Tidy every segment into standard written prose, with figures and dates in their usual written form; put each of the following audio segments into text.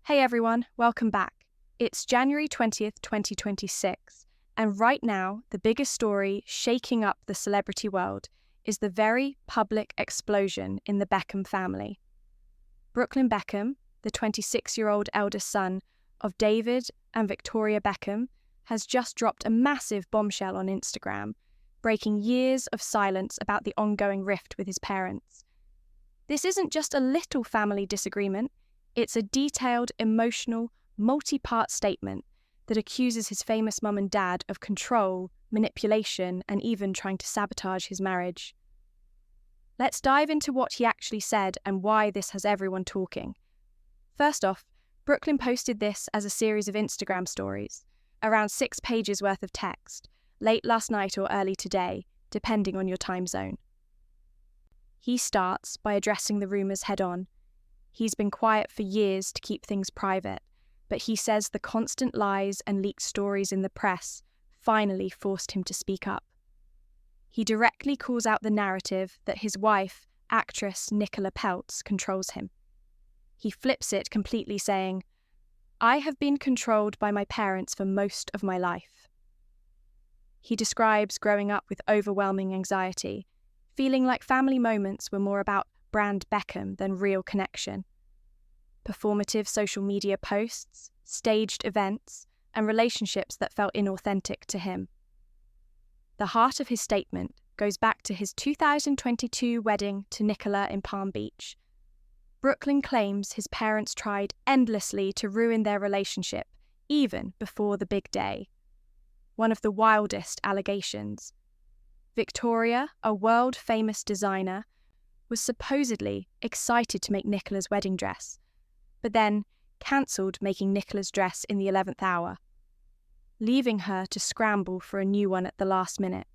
Hey everyone, welcome back. It's January 20th, 2026, and right now, the biggest story shaking up the celebrity world is the very public explosion in the Beckham family. Brooklyn Beckham, the 26-year-old eldest son of David and Victoria Beckham, has just dropped a massive bombshell on Instagram, breaking years of silence about the ongoing rift with his parents. This isn't just a little family disagreement. It's a detailed, emotional, multi-part statement that accuses his famous mum and dad of control, manipulation, and even trying to sabotage his marriage. Let's dive into what he actually said and why this has everyone talking. First off, Brooklyn posted this as a series of Instagram stories, around 6 pages worth of text, late last night or early today, depending on your time zone. He starts by addressing the rumours head-on. He's been quiet for years to keep things private, but he says the constant lies and leaked stories in the press finally forced him to speak up. He directly calls out the narrative that his wife, actress Nicola, controls him. He flips it completely, saying, "I have been controlled by my parents for most of my life." He describes growing up with overwhelming anxiety, feeling like family moments were more about brand Beckham than real connection. Performative social media posts, staged events, and relationships that felt inauthentic to him. The heart of his statement goes back to his 2022 wedding to Nicola in Palm Beach. Brooklyn claims his parents tried endlessly to ruin their relationship, even before the big day. One of the wildest allegations. Victoria, a world-famous designer, was supposedly excited to make Nicola's wedding dress, but then cancelled making Nicola's dress in the 11th hour, leaving her to scramble for a new one at the last minute.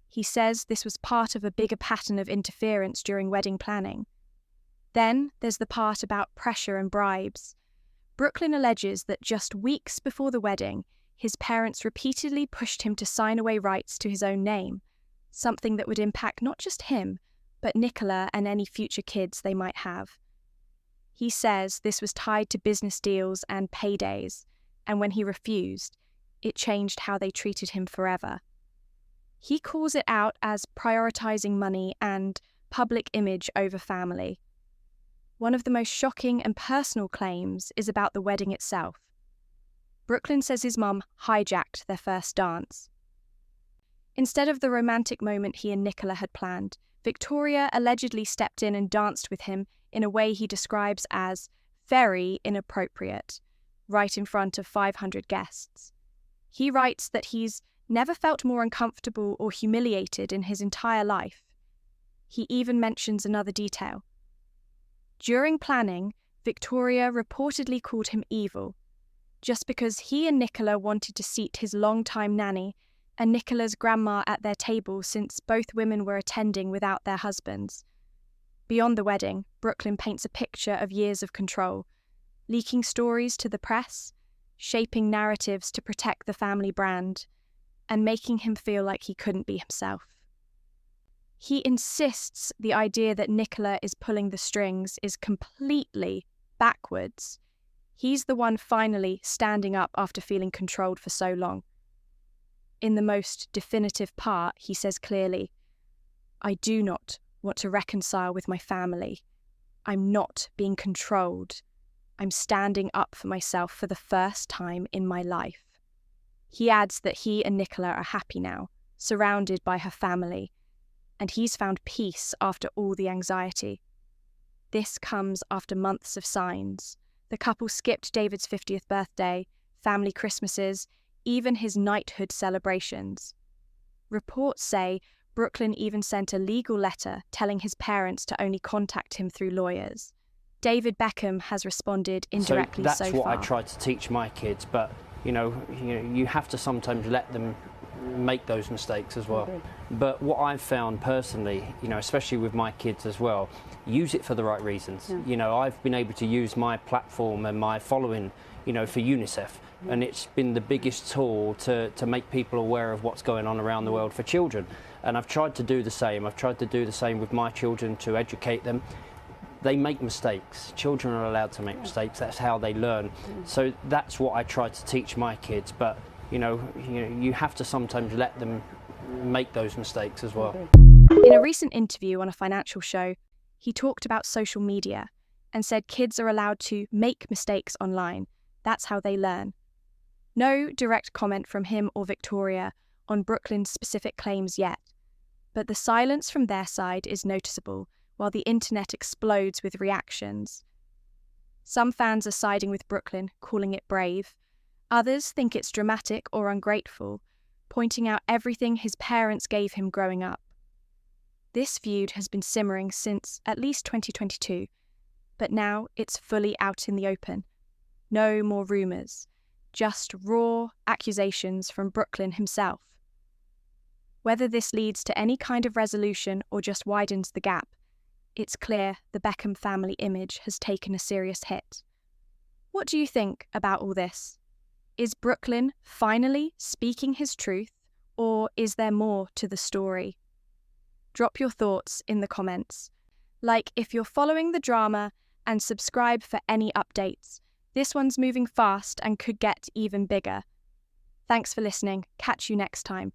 He says this was part of a bigger pattern of interference during wedding planning. Then there's the part about pressure and bribes. Brooklyn alleges that just weeks before the wedding, his parents repeatedly pushed him to sign away rights to his own name, something that would impact not just him, but Nicola and any future kids they might have. He says this was tied to business deals and paydays, and when he refused, it changed how they treated him forever. He calls it out as prioritizing money and public image over family. One of the most shocking and personal claims is about the wedding itself. Brooklyn says his mum hijacked their first dance. Instead of the romantic moment he and Nicola had planned, Victoria allegedly stepped in and danced with him in a way he describes as very inappropriate, right in front of 500 guests. He writes that he's never felt more uncomfortable or humiliated in his entire life. He even mentions another detail. During planning, Victoria reportedly called him evil, just because he and Nicola wanted to seat his longtime nanny and Nicola's grandma at their table since both women were attending without their husbands. Beyond the wedding, Brooklyn paints a picture of years of control, leaking stories to the press, shaping narratives to protect the family brand, and making him feel like he couldn't be himself. He insists the idea that Nicola is pulling the strings is completely backwards. He's the one finally standing up after feeling controlled for so long. In the most definitive part, he says clearly, "I do not want to reconcile with my family. I'm not being controlled. I'm standing up for myself for the first time in my life." He adds that he and Nicola are happy now, surrounded by her family, and he's found peace after all the anxiety. This comes after months of signs. The couple skipped David's 50th birthday, family Christmases, even his knighthood celebrations. Reports say Brooklyn even sent a legal letter telling his parents to only contact him through lawyers. David Beckham has responded indirectly so far. That's what I try to teach my kids, but you have to sometimes let them make those mistakes as well. But what I've found personally, especially with my kids as well, use it for the right reasons. Yeah. I've been able to use my platform and my following, for UNICEF. And it's been the biggest tool to make people aware of what's going on around the world for children. And I've tried to do the same. I've tried to do the same with my children to educate them. they make mistakes. Children are allowed to make mistakes. That's how they learn. So that's what I try to teach my kids. But you have to sometimes let them make those mistakes as well. In a recent interview on a financial show, he talked about social media and said kids are allowed to make mistakes online. That's how they learn. No direct comment from him or Victoria on Brooklyn's specific claims yet, but the silence from their side is noticeable while the internet explodes with reactions. Some fans are siding with Brooklyn, calling it brave. Others think it's dramatic or ungrateful, pointing out everything his parents gave him growing up. This feud has been simmering since at least 2022, but now it's fully out in the open. No more rumours, just raw accusations from Brooklyn himself. Whether this leads to any kind of resolution or just widens the gap, it's clear the Beckham family image has taken a serious hit. What do you think about all this? Is Brooklyn finally speaking his truth, or is there more to the story? Drop your thoughts in the comments. Like if you're following the drama, and subscribe for any updates. This one's moving fast and could get even bigger. Thanks for listening. Catch you next time.